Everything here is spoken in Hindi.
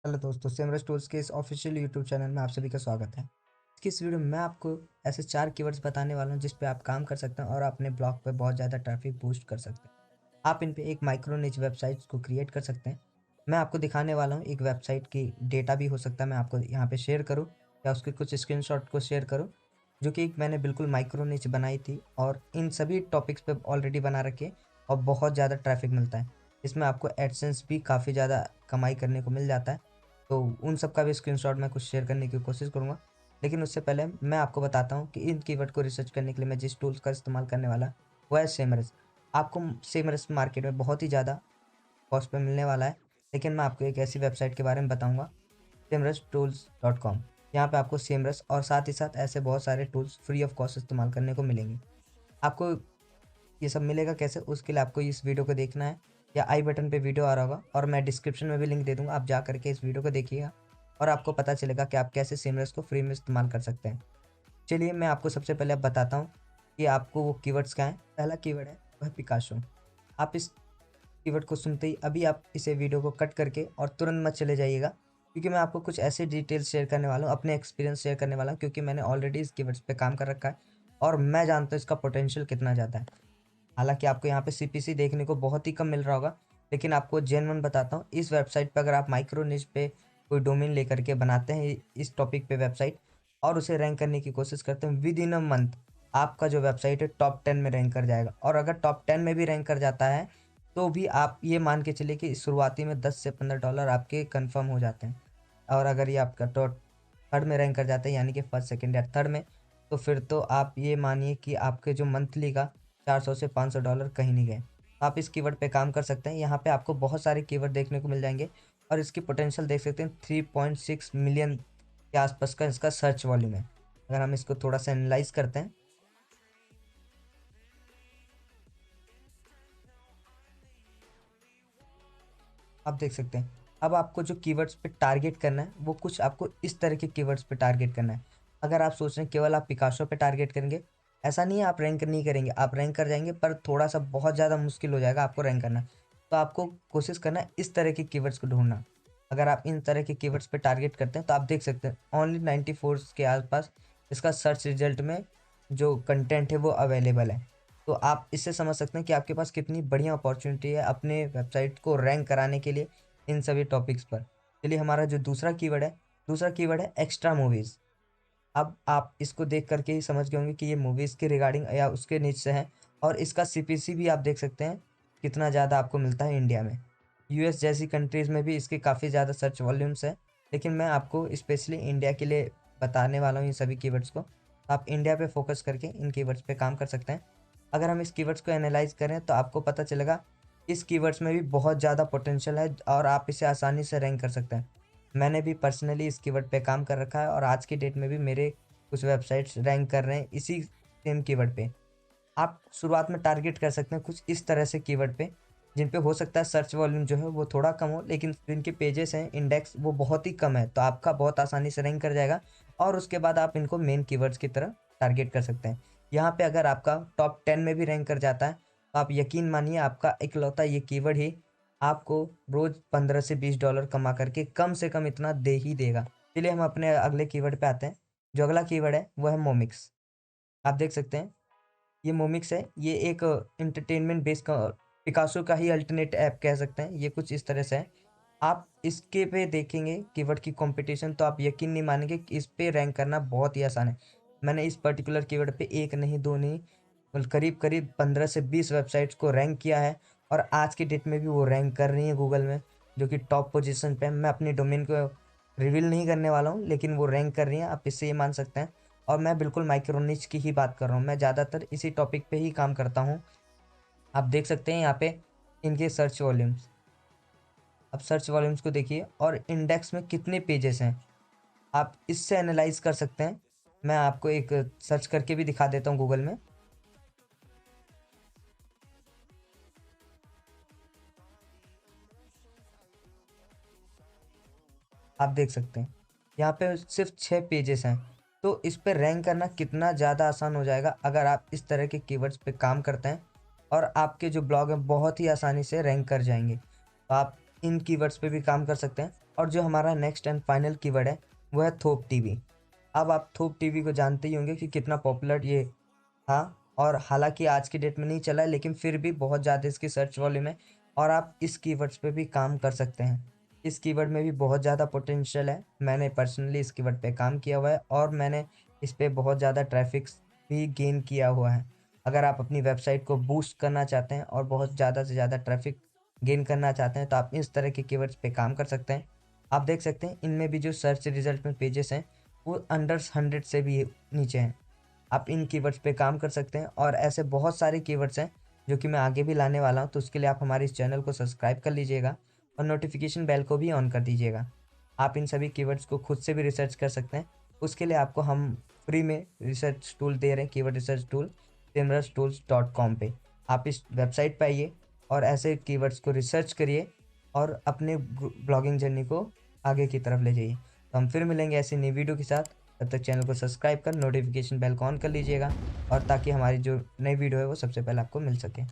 हेलो दोस्तों, सेमरस टूल्स के इस ऑफिशियल यूट्यूब चैनल में आप सभी का स्वागत है। इस वीडियो में मैं आपको ऐसे 4 कीवर्ड्स बताने वाला हूं जिस पे आप काम कर सकते हैं और अपने ब्लॉग पे बहुत ज़्यादा ट्रैफिक बूस्ट कर सकते हैं। आप इन पे एक माइक्रो निच वेबसाइट्स को क्रिएट कर सकते हैं। मैं आपको दिखाने वाला हूँ एक वेबसाइट की डेटा भी हो सकता है मैं आपको यहाँ पे शेयर करूँ या उसके कुछ स्क्रीनशॉट को शेयर करूँ, जो कि एक मैंने बिल्कुल माइक्रो निच बनाई थी और इन सभी टॉपिक्स पे ऑलरेडी बना रखी है और बहुत ज़्यादा ट्रैफिक मिलता है। इसमें आपको एडसेंस भी काफ़ी ज़्यादा कमाई करने को मिल जाता है। तो उन सब का भी स्क्रीनशॉट मैं कुछ शेयर करने की कोशिश करूँगा। लेकिन उससे पहले मैं आपको बताता हूँ कि इन कीवर्ड को रिसर्च करने के लिए मैं जिस टूल्स का इस्तेमाल करने वाला वो है सेमरस। आपको सेमरस मार्केट में बहुत ही ज़्यादा कॉस्ट पे मिलने वाला है, लेकिन मैं आपको एक ऐसी वेबसाइट के बारे में बताऊँगा, semrustools.com। यहाँ पे आपको सेमरस और साथ ही साथ ऐसे बहुत सारे टूल्स फ्री ऑफ कॉस्ट इस्तेमाल करने को मिलेंगे। आपको ये सब मिलेगा कैसे, उसके लिए आपको इस वीडियो को देखना है या आई बटन पे वीडियो आ रहा होगा और मैं डिस्क्रिप्शन में भी लिंक दे दूंगा। आप जा करके इस वीडियो को देखिएगा और आपको पता चलेगा कि आप कैसे सिमरस को फ्री में इस्तेमाल कर सकते हैं। चलिए मैं आपको सबसे पहले अब बताता हूँ कि आपको वो कीवर्ड्स क्या हैं। पहला कीवर्ड है वह पिकासो। आप इस कीवर्ड को सुनते ही अभी आप इसे वीडियो को कट करके और तुरंत मत चले जाइएगा, क्योंकि मैं आपको कुछ ऐसे डिटेल्स शेयर करने वाला हूँ, अपने एक्सपीरियंस शेयर करने वाला हूँ, क्योंकि मैंने ऑलरेडी इस कीवर्ड्स पे काम कर रखा है और मैं जानता हूँ इसका पोटेंशियल कितना ज़्यादा है। हालाँकि आपको यहाँ पे सीपीसी देखने को बहुत ही कम मिल रहा होगा, लेकिन आपको जेन्युइन बताता हूँ, इस वेबसाइट पे अगर आप माइक्रो निच पे कोई डोमेन लेकर के बनाते हैं इस टॉपिक पे वेबसाइट और उसे रैंक करने की कोशिश करते हैं, विद इन अ मंथ आपका जो वेबसाइट है टॉप 10 में रैंक कर जाएगा। और अगर टॉप 10 में भी रैंक कर जाता है, तो भी आप ये मान के चलिए कि शुरुआती में 10 से $15 आपके कन्फर्म हो जाते हैं। और अगर ये आपका टॉप थर्ड में रैंक कर जाता है, यानी कि फर्स्ट, सेकंड या थर्ड में, तो फिर तो आप ये मानिए कि आपके जो मंथली का 400 से $500 कहीं नहीं गए। आप इस कीवर्ड पे काम कर सकते हैं। यहाँ पे आपको बहुत सारे कीवर्ड देखने को मिल जाएंगे और इसकी पोटेंशियल देख सकते हैं, 3.6 मिलियन के आसपास का इसका सर्च वॉल्यूम है। अगर हम इसको थोड़ा सा एनालाइज करते हैं, आप देख सकते हैं। अब आपको जो कीवर्ड्स पे टारगेट करना है वो कुछ आपको इस तरह के कीवर्ड्स पे टारगेट करना है। अगर आप सोच रहे हैं केवल आप पिकासो पे टारगेट करेंगे, ऐसा नहीं है आप रैंक नहीं करेंगे, आप रैंक कर जाएंगे, पर थोड़ा सा बहुत ज़्यादा मुश्किल हो जाएगा आपको रैंक करना। तो आपको कोशिश करना है इस तरह के कीवर्ड्स को ढूंढना। अगर आप इन तरह के कीवर्ड्स पे टारगेट करते हैं तो आप देख सकते हैं ओनली 94 के आसपास इसका सर्च रिजल्ट में जो कंटेंट है वो अवेलेबल है। तो आप इससे समझ सकते हैं कि आपके पास कितनी बढ़िया अपॉर्चुनिटी है अपने वेबसाइट को रैंक कराने के लिए इन सभी टॉपिक्स पर। चलिए हमारा जो दूसरा कीवर्ड है एक्स्ट्रा मूवीज़। अब आप इसको देख करके ही समझ गए होंगे कि ये मूवीज़ के रिगार्डिंग या उसके नीच से है। और इसका सीपीसी भी आप देख सकते हैं कितना ज़्यादा आपको मिलता है इंडिया में। यूएस जैसी कंट्रीज़ में भी इसके काफ़ी ज़्यादा सर्च वॉल्यूम्स है, लेकिन मैं आपको स्पेशली इंडिया के लिए बताने वाला हूँ इन सभी कीवर्ड्स को। आप इंडिया पे फोकस करके इन कीवर्ड्स पे काम कर सकते हैं। अगर हम इस कीवर्ड्स को एनालाइज करें तो आपको पता चलेगा इस कीवर्ड्स में भी बहुत ज़्यादा पोटेंशियल है और आप इसे आसानी से रैंक कर सकते हैं। मैंने भी पर्सनली इस कीवर्ड पे काम कर रखा है और आज की डेट में भी मेरे कुछ वेबसाइट्स रैंक कर रहे हैं इसी सेम कीवर्ड पे। आप शुरुआत में टारगेट कर सकते हैं कुछ इस तरह से कीवर्ड पे, जिन पे हो सकता है सर्च वॉल्यूम जो है वो थोड़ा कम हो, लेकिन जिनके पेजेस हैं इंडेक्स वो बहुत ही कम है, तो आपका बहुत आसानी से रैंक कर जाएगा। और उसके बाद आप इनको मेन कीवर्ड्स की तरह टारगेट कर सकते हैं। यहाँ पे अगर आपका टॉप 10 में भी रैंक कर जाता है, तो आप यकीन मानिए आपका इकलौता ये कीवर्ड ही आपको रोज 15 से $20 कमा करके कम से कम इतना दे ही देगा। चलिए हम अपने अगले कीवर्ड पे आते हैं। जो अगला कीवर्ड है वो है मोमिक्स। आप देख सकते हैं ये मोमिक्स है, ये एक एंटरटेनमेंट बेस्ड पिकासो का ही अल्टरनेट ऐप कह सकते हैं। ये कुछ इस तरह से है। आप इसके पे देखेंगे कीवर्ड की कंपटीशन, तो आप यकीन नहीं मानेंगे कि इस पे रैंक करना बहुत ही आसान है। मैंने इस पर्टिकुलर कीवर्ड पे एक नहीं, दो नहीं, बल्कि करीब करीब 15 से 20 वेबसाइट्स को रैंक किया है और आज की डेट में भी वो रैंक कर रही है गूगल में, जो कि टॉप पोजीशन पे है। मैं अपनी डोमेन को रिवील नहीं करने वाला हूँ, लेकिन वो रैंक कर रही हैं, आप इससे ये मान सकते हैं। और मैं बिल्कुल माइक्रो निच की ही बात कर रहा हूँ, मैं ज़्यादातर इसी टॉपिक पे ही काम करता हूँ। आप देख सकते हैं यहाँ पे इनके सर्च वॉल्यूम्स। अब सर्च वॉल्यूम्स को देखिए और इंडेक्स में कितने पेजेस हैं, आप इससे एनालाइज कर सकते हैं। मैं आपको एक सर्च करके भी दिखा देता हूँ गूगल में। आप देख सकते हैं यहाँ पे सिर्फ 6 पेजेस हैं। तो इस पे रैंक करना कितना ज़्यादा आसान हो जाएगा अगर आप इस तरह के कीवर्ड्स पे काम करते हैं, और आपके जो ब्लॉग हैं बहुत ही आसानी से रैंक कर जाएंगे। तो आप इन कीवर्ड्स पे भी काम कर सकते हैं। और जो हमारा नेक्स्ट एंड फाइनल कीवर्ड है वो है थोप टीवी। अब आप थोप टीवी को जानते ही होंगे कि कितना पॉपुलर ये था, और हालांकि आज की डेट में नहीं चला है, लेकिन फिर भी बहुत ज़्यादा इसकी सर्च वॉल्यूम है और आप इस कीवर्ड्स पे भी काम कर सकते हैं। इस कीवर्ड में भी बहुत ज़्यादा पोटेंशियल है। मैंने पर्सनली इस कीवर्ड पे काम किया हुआ है और मैंने इस पे बहुत ज़्यादा ट्रैफिक भी गेन किया हुआ है। अगर आप अपनी वेबसाइट को बूस्ट करना चाहते हैं और बहुत ज़्यादा से ज़्यादा ट्रैफिक गेन करना चाहते हैं तो आप इस तरह के कीवर्ड्स पे काम कर सकते हैं। आप देख सकते हैं इनमें भी जो सर्च रिजल्ट में पेजेस हैं वो अंडर 100 से भी नीचे हैं। आप इन कीवर्ड्स पे काम कर सकते हैं और ऐसे बहुत सारे कीवर्ड्स हैं जो कि मैं आगे भी लाने वाला हूँ। तो उसके लिए आप हमारे इस चैनल को सब्सक्राइब कर लीजिएगा और नोटिफिकेशन बेल को भी ऑन कर दीजिएगा। आप इन सभी कीवर्ड्स को खुद से भी रिसर्च कर सकते हैं। उसके लिए आपको हम फ्री में रिसर्च टूल दे रहे हैं, कीवर्ड रिसर्च टूल simrustools.com पे। आप इस वेबसाइट पर आइए और ऐसे कीवर्ड्स को रिसर्च करिए और अपने ब्लॉगिंग जर्नी को आगे की तरफ ले जाइए। तो हम फिर मिलेंगे ऐसी नई वीडियो के साथ। तब तक चैनल को सब्सक्राइब कर नोटिफिकेशन बेल को ऑन कर लीजिएगा और ताकि हमारी जो नई वीडियो है वो सबसे पहले आपको मिल सके।